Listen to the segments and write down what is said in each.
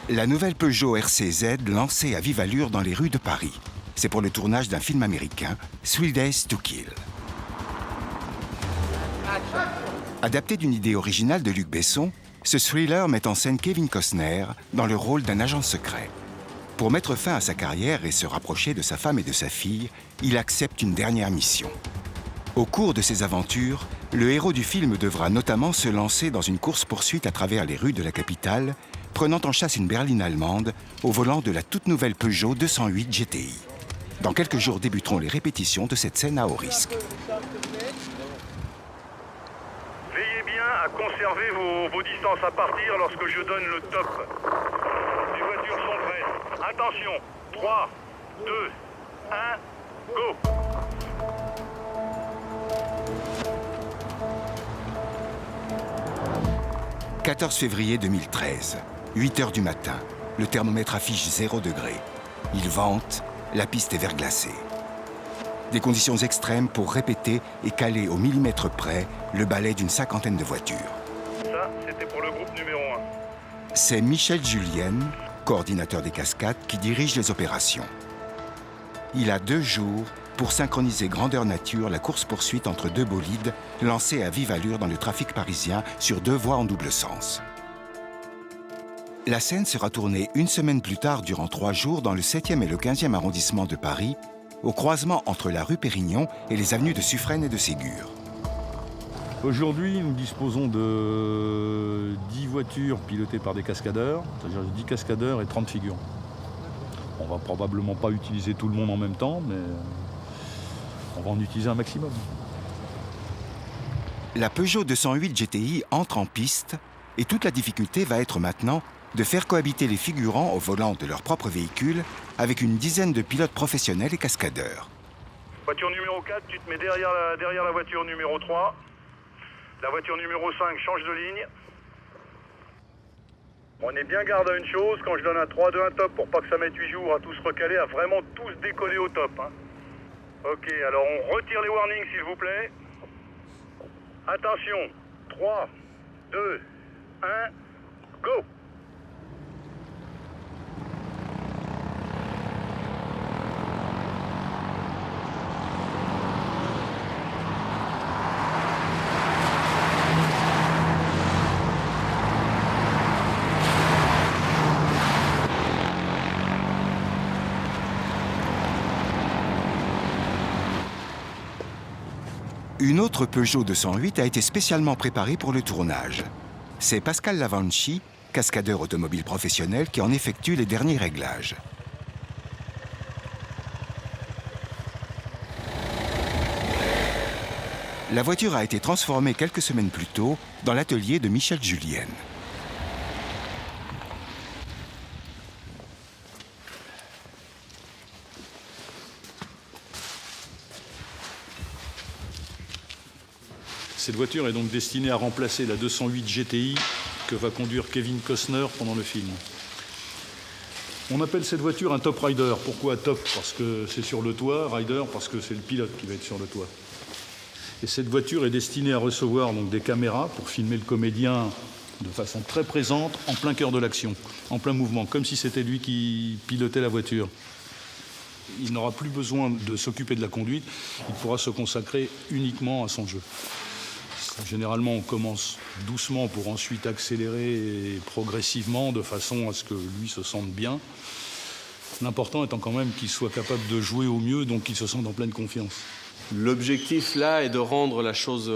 La nouvelle Peugeot RCZ lancée à vive allure dans les rues de Paris. C'est pour le tournage d'un film américain, 3 Days to Kill. Adapté d'une idée originale de Luc Besson, ce thriller met en scène Kevin Costner dans le rôle d'un agent secret. Pour mettre fin à sa carrière et se rapprocher de sa femme et de sa fille, il accepte une dernière mission. Au cours de ses aventures, le héros du film devra notamment se lancer dans une course-poursuite à travers les rues de la capitale, prenant en chasse une berline allemande au volant de la toute nouvelle Peugeot 208 GTI. Dans quelques jours débuteront les répétitions de cette scène à haut risque. Veillez bien à conserver vos distances à partir lorsque je donne le top. Les voitures sont prêtes. Attention, 3, 2, 1, go! « 14 février 2013, 8 h du matin. Le thermomètre affiche 0 degré. Il vente, la piste est verglacée. Des conditions extrêmes pour répéter et caler au millimètre près le balai d'une cinquantaine de voitures. Ça, c'était pour le groupe numéro 1. C'est Michel Julien, coordinateur des cascades, qui dirige les opérations. Il a 2 jours pour synchroniser grandeur nature la course-poursuite entre 2 bolides lancés à vive allure dans le trafic parisien sur 2 voies en double sens. La scène sera tournée une semaine plus tard durant 3 jours dans le 7e et le 15e arrondissement de Paris, au croisement entre la rue Pérignon et les avenues de Suffren et de Ségur. Aujourd'hui, nous disposons de 10 voitures pilotées par des cascadeurs, c'est-à-dire 10 cascadeurs et 30 figurants. On va probablement pas utiliser tout le monde en même temps, mais on va en utiliser un maximum. La Peugeot 208 GTI entre en piste et toute la difficulté va être maintenant de faire cohabiter les figurants au volant de leur propre véhicule avec une dizaine de pilotes professionnels et cascadeurs. Voiture numéro 4, tu te mets derrière la voiture numéro 3. La voiture numéro 5 change de ligne. On est bien garde à une chose, quand je donne un 3, 2, 1 top pour pas que ça mette 8 jours à tous recaler, à vraiment tous décoller au top. Hein. Ok, alors on retire les warnings s'il vous plaît. Attention, 3, 2, 1, go! Une autre Peugeot 208 a été spécialement préparée pour le tournage. C'est Pascal Lavanchi, cascadeur automobile professionnel, qui en effectue les derniers réglages. La voiture a été transformée quelques semaines plus tôt dans l'atelier de Michel Julien. Cette voiture est donc destinée à remplacer la 208 GTI que va conduire Kevin Costner pendant le film. On appelle cette voiture un top rider. Pourquoi top? Parce que c'est sur le toit, rider parce que c'est le pilote qui va être sur le toit. Et cette voiture est destinée à recevoir donc des caméras pour filmer le comédien de façon très présente, en plein cœur de l'action, en plein mouvement, comme si c'était lui qui pilotait la voiture. Il n'aura plus besoin de s'occuper de la conduite, il pourra se consacrer uniquement à son jeu. Généralement, on commence doucement pour ensuite accélérer et progressivement de façon à ce que lui se sente bien. L'important étant quand même qu'il soit capable de jouer au mieux, donc qu'il se sente en pleine confiance. L'objectif là est de rendre la chose,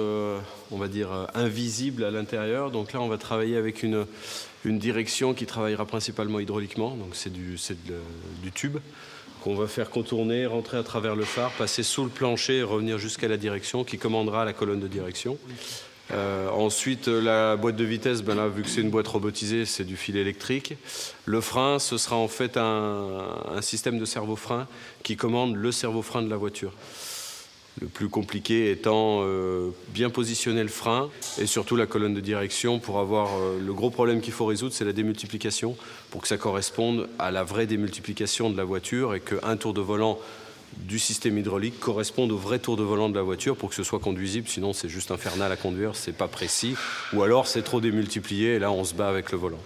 on va dire, invisible à l'intérieur. Donc là, on va travailler avec une direction qui travaillera principalement hydrauliquement. Donc c'est du tube qu'on va faire contourner, rentrer à travers le phare, passer sous le plancher et revenir jusqu'à la direction qui commandera la colonne de direction. Ensuite, la boîte de vitesse, ben là, vu que c'est une boîte robotisée, c'est du fil électrique. Le frein, ce sera en fait un système de servo-frein qui commande le servo-frein de la voiture. Le plus compliqué étant bien positionner le frein et surtout la colonne de direction pour avoir le gros problème qu'il faut résoudre, c'est la démultiplication pour que ça corresponde à la vraie démultiplication de la voiture et qu'un tour de volant du système hydraulique corresponde au vrai tour de volant de la voiture pour que ce soit conduisible, sinon c'est juste infernal à conduire, c'est pas précis, ou alors c'est trop démultiplié et là on se bat avec le volant.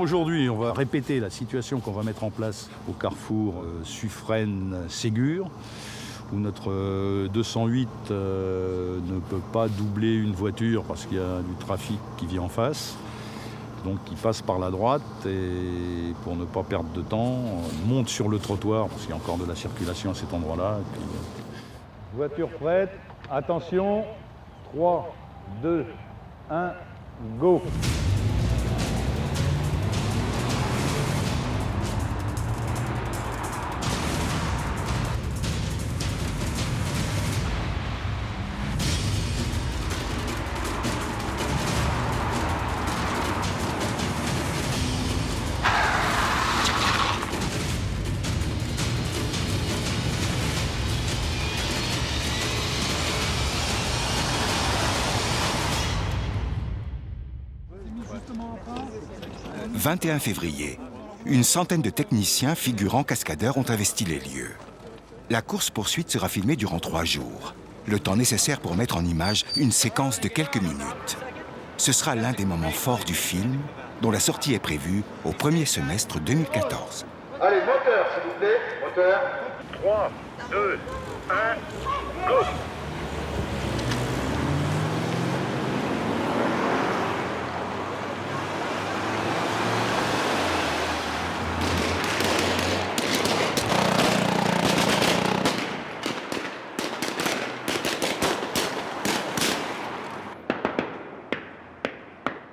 aujourd'hui, on va répéter la situation qu'on va mettre en place au carrefour Suffren-Ségur, où notre 208 ne peut pas doubler une voiture parce qu'il y a du trafic qui vient en face. Donc il passe par la droite et pour ne pas perdre de temps, on monte sur le trottoir parce qu'il y a encore de la circulation à cet endroit-là. Et puis, voiture prête, attention, 3, 2, 1, go! Le 21 février, une centaine de techniciens figurants cascadeurs ont investi les lieux. La course-poursuite sera filmée durant 3 jours, le temps nécessaire pour mettre en image une séquence de quelques minutes. Ce sera l'un des moments forts du film, dont la sortie est prévue au premier semestre 2014. Allez, moteur, s'il vous plaît. Moteur. 3, 2, 1, go!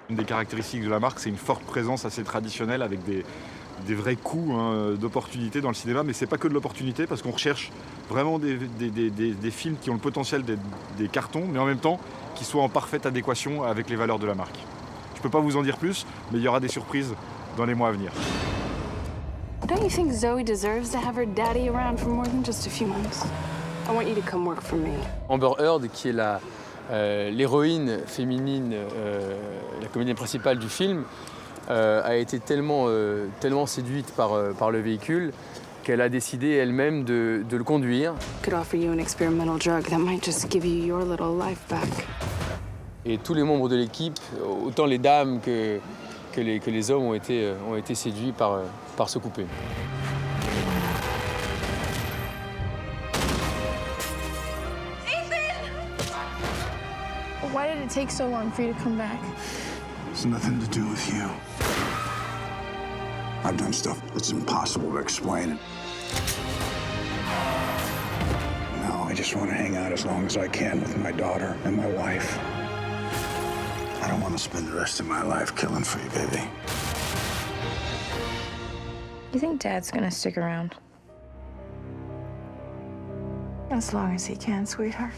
Une des caractéristiques de la marque, c'est une forte présence assez traditionnelle avec des vrais coups d'opportunité dans le cinéma. Mais c'est pas que de l'opportunité parce qu'on recherche vraiment des films qui ont le potentiel d'être des cartons, mais en même temps qui soient en parfaite adéquation avec les valeurs de la marque. Je peux pas vous en dire plus, mais il y aura des surprises dans les mois à venir. Don't you think Zoe deserves to have her daddy around for more than just a few months? I want you to come work for me. Amber Heard, qui est l'héroïne féminine, la comédienne principale du film, a été tellement séduite par le véhicule qu'elle a décidé elle-même de le conduire. Could offer you an experimental drug that might just give you your little life back. Et tous les membres de l'équipe, autant les dames que les hommes, ont été séduits par ce coupé. Why did it take so long for you to come back? It's nothing to do with you. I've done stuff that's impossible to explain. Now I just want to hang out as long as I can with my daughter and my wife. I don't want to spend the rest of my life killing for you, baby. You think Dad's gonna stick around? As long as he can, sweetheart.